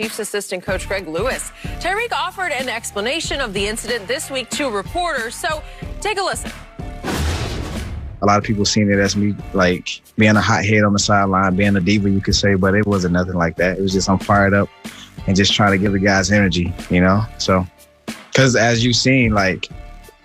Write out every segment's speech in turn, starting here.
Chiefs assistant coach Greg Lewis. Tyreek offered an explanation of the incident this week to reporters, so take a listen. A lot of people seen it as me, like, being a hothead on the sideline, being a diva, you could say, but it wasn't nothing like that. It was just I'm fired up and just trying to give the guys energy, you know? So, because as you've seen, like,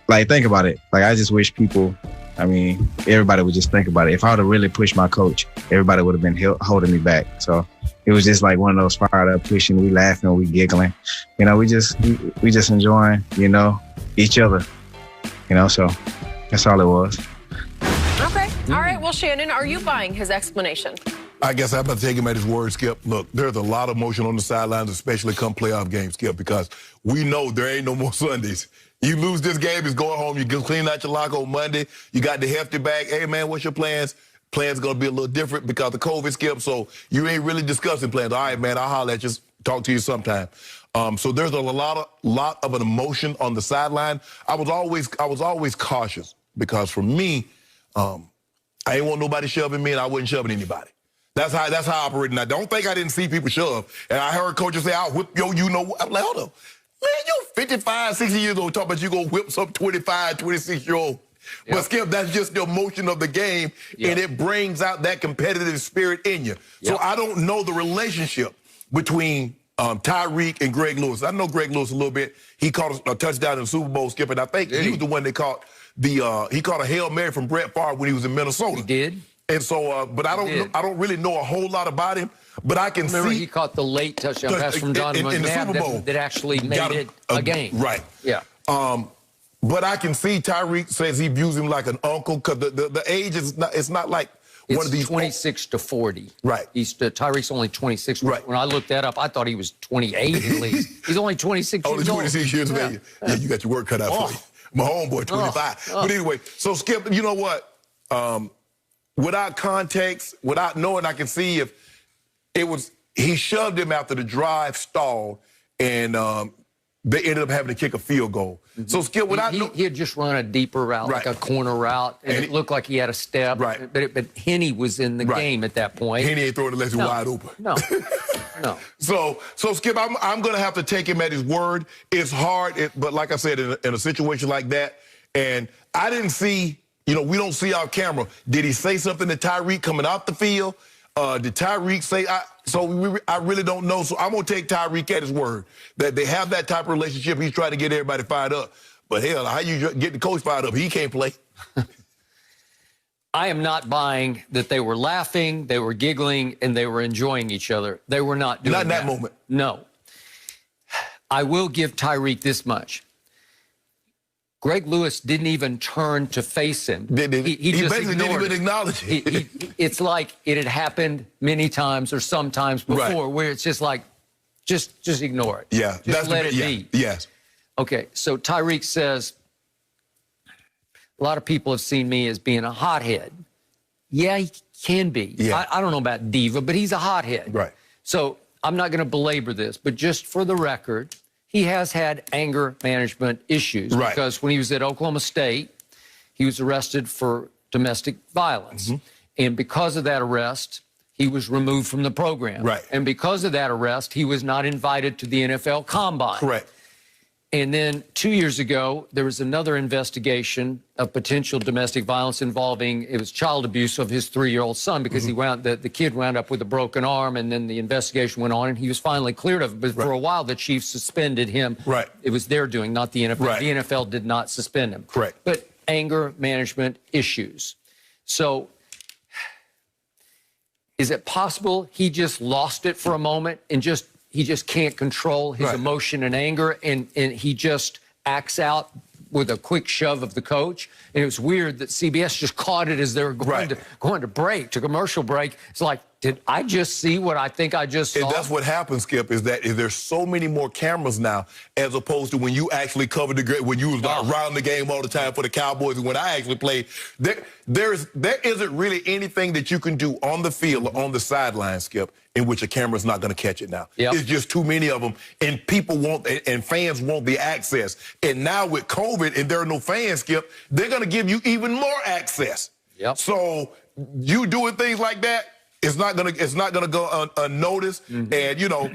think about it. Like, I just wish people, I mean, everybody would just think about it. If I would have really pushed my coach, everybody would have been holding me back. So it was just like one of those fired up pushing, we laughing, we giggling. You know, we just enjoying, you know, each other, you know? So that's all it was. Okay. All right. Well, Shannon, are you buying his explanation? I guess I'm about to take him at his word, Skip. Look, there's a lot of emotion on the sidelines, especially come playoff games, Skip, because we know there ain't no more Sundays. You lose this game, it's going home. You can clean out your locker on Monday. You got the hefty bag. Hey, man, what's your plans? Plans going to be a little different because of COVID, Skip, so you ain't really discussing plans. All right, man, I'll holler at you. Talk to you sometime. So there's a lot of an emotion on the sideline. I was always cautious because for me, I ain't want nobody shoving me, and I wasn't shoving anybody. That's how I operate. And I don't think I didn't see people shove. And I heard coaches say, I'll whip yo, you know. I'm like, hold on. Man, you're 55, 60 years old talking about you going to whip some 25, 26-year-old. Yep. But, Skip, that's just the emotion of the game, and it brings out that competitive spirit in you. So I don't know the relationship between Tyreek and Greg Lewis. I know Greg Lewis a little bit. He caught a touchdown in the Super Bowl, Skip, and I think he was the one that caught he caught a Hail Mary from Brett Favre when he was in Minnesota. He did. And so, but I don't really know a whole lot about him. But I can see he caught the late touchdown pass from Donovan in the Super Bowl that actually made it a game. Right. Yeah. But I can see Tyreek says he views him like an uncle because the age is not. It's not like one of these 26 to 40. Right. Tyreek's only 26. Right. When I looked that up, I thought he was 28 at least. He's only 26 only years old. 26 years of age. Yeah, you got your work cut out for you. My homeboy, 25. But anyway, so Skip, you know what? Without context, without knowing, I can see if it was he shoved him after the drive stalled, and they ended up having to kick a field goal. So Skip, he had just run a deeper route, like a corner route, and it looked like he had a step. Right. But Henne was in the game at that point. Henne ain't throwing unless he's wide open. No. No. So Skip, I'm going to have to take him at his word. It's hard, but like I said, in a situation like that, and I didn't see, you know, we don't see our camera. Did he say something to Tyreek coming out the field? Did Tyreek say, I really don't know. So I'm going to take Tyreek at his word that they have that type of relationship. He's trying to get everybody fired up. But hell, how you get the coach fired up? He can't play. I am not buying that they were laughing, they were giggling, and they were enjoying each other. They were not doing that. Not in that moment. No. I will give Tyreek this much. Greg Lewis didn't even turn to face him. He just basically didn't even acknowledge it. It's like it had happened many times or sometimes before, where it's just like, just ignore it. Yeah. Just let it be. Yes. Okay, so Tyreek says, a lot of people have seen me as being a hothead. Yeah, he can be. Yeah. I don't know about diva, but he's a hothead. Right. So I'm not going to belabor this, but just for the record, he has had anger management issues. Right. Because when he was at Oklahoma State, he was arrested for domestic violence. And because of that arrest, he was removed from the program. Right. And because of that arrest, he was not invited to the NFL Combine. Correct. And then 2 years ago, there was another investigation of potential domestic violence involving, it was child abuse of his 3-year-old son, because the kid wound up with a broken arm, and then the investigation went on, and he was finally cleared of it. But for a while, the Chiefs suspended him. Right. It was their doing, not the NFL. Right. The NFL did not suspend him. Correct. But anger management issues. So is it possible he just lost it for a moment and he just can't control his emotion and anger, and he just acts out with a quick shove of the coach? And it was weird that CBS just caught it as they were going to break, to commercial break. It's like, did I just see what I think I just saw? And that's what happens, Skip, is that there's so many more cameras now as opposed to when you actually covered when you was around the game all the time for the Cowboys, and when I actually played. There isn't really anything that you can do on the field or on the sideline, Skip, in which a camera's not going to catch it now. It's just too many of them, and people want, and fans want the access. And now with COVID and there are no fans, Skip, they're going to give you even more access. So you doing things like that, it's not gonna go unnoticed. And you know,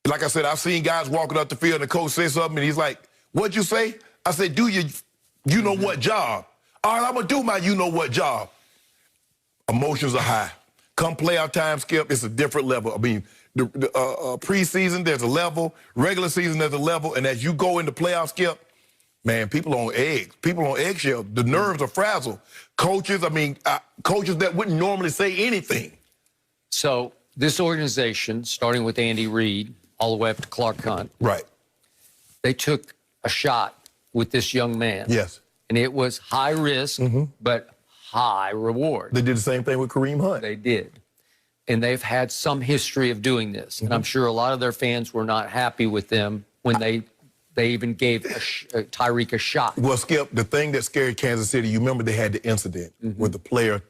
Like I said, I've seen guys walking up the field and the coach says something and he's like, what'd you say? I said, do you know what job? All right, I'm going to do my you know what job. Emotions are high. Come playoff time, Skip, it's a different level. I mean, the preseason, there's a level. Regular season, there's a level. And as you go into playoff, Skip, man, people on eggs. People on eggshells. The nerves are frazzled. Coaches, coaches that wouldn't normally say anything. So this organization, starting with Andy Reid, all the way up to Clark Hunt. Right. They took a shot with this young man. Yes. And it was high risk, but high reward. They did the same thing with Kareem Hunt. They did. And they've had some history of doing this. And I'm sure a lot of their fans were not happy with them when they even gave Tyreek a shot. Well, Skip, the thing that scared Kansas City, you remember they had the incident where the player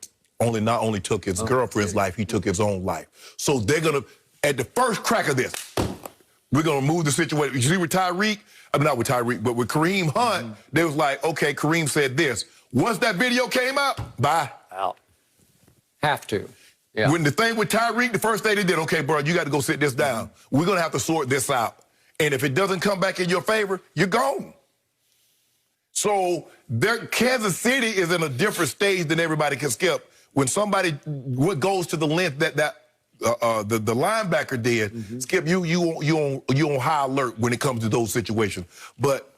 not only took his girlfriend's life, he took his own life. So they're going to, at the first crack of this, we're going to move the situation. You see with Tyreek, not with Tyreek, but with Kareem Hunt, they was like, okay, Kareem said this. Once that video came out, bye. Out. Have to. Yeah. When the thing with Tyreek, the first thing they did, okay, bro, you got to go sit this down. We're going to have to sort this out. And if it doesn't come back in your favor, you're gone. So Kansas City is in a different stage than everybody can Skip. When somebody goes to the length that the linebacker did, Skip, you on high alert when it comes to those situations. But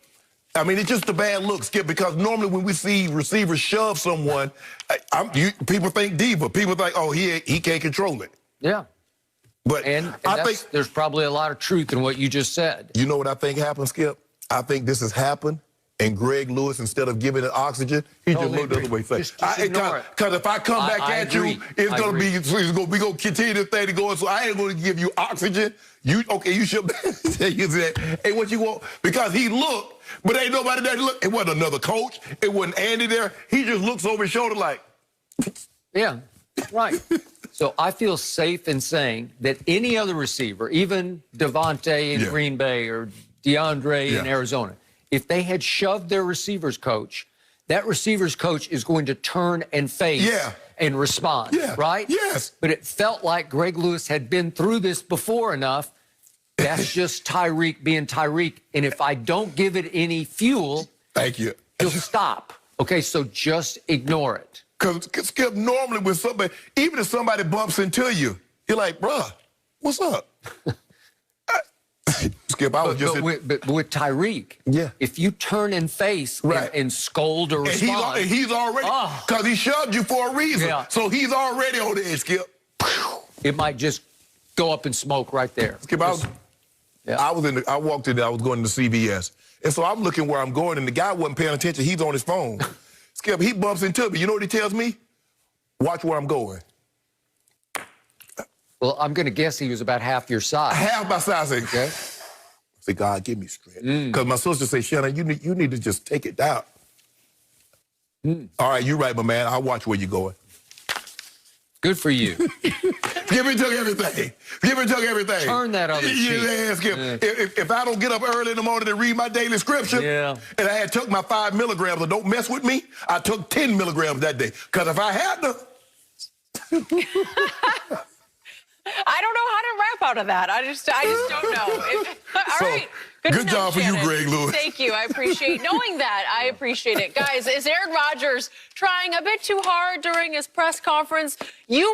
I mean, it's just a bad look, Skip, because normally when we see receivers shove someone, people think diva. People think, oh, he can't control it. Yeah. But I think there's probably a lot of truth in what you just said. You know what I think happened, Skip? I think this has happened, and Greg Lewis, instead of giving it oxygen, he just looked the other way. Because if I come back at you, it's going to be, we're going to continue this thing to go. So I ain't going to give you oxygen. You should you said, hey, what you want? Because he looked, but ain't nobody there to look. It wasn't another coach. It wasn't Andy there. He just looks over his shoulder like. Yeah, right. So I feel safe in saying that any other receiver, even Devontae in Green Bay or DeAndre in Arizona, if they had shoved their receivers coach, that receivers coach is going to turn and face and respond, right? Yes. But it felt like Greg Lewis had been through this before enough. That's just Tyreek being Tyreek. And if I don't give it any fuel, he'll stop. Okay, so just ignore it. Because, Skip, normally when somebody, even if somebody bumps into you, you're like, bruh, what's up? Skip, I was but with Tyreek, if you turn and face and scold or respond. And he's already, because he shoved you for a reason. So he's already on the edge, Skip. It might just go up in smoke right there. Skip, I walked in there, I was going to CVS. And so I'm looking where I'm going, and the guy wasn't paying attention. He's on his phone. Skip, he bumps into me. You know what he tells me? Watch where I'm going. Well, I'm going to guess he was about half your size. Half my size. Okay. I say, God, give me strength. Because my sister said, Shannon, you need to just take it down. All right, you're right, my man. I'll watch where you're going. Good for you. Give and took everything. Give and took everything. Turn that other cheek. If I don't get up early in the morning to read my daily scripture, and I had took my 5 milligrams, or don't mess with me, I took 10 milligrams that day. Because if I had to... I don't know how to rap out of that. I just don't know. All right. Good job for you, Greg Lewis. Thank you. I appreciate knowing that. I appreciate it. Guys, is Aaron Rodgers trying a bit too hard during his press conference? You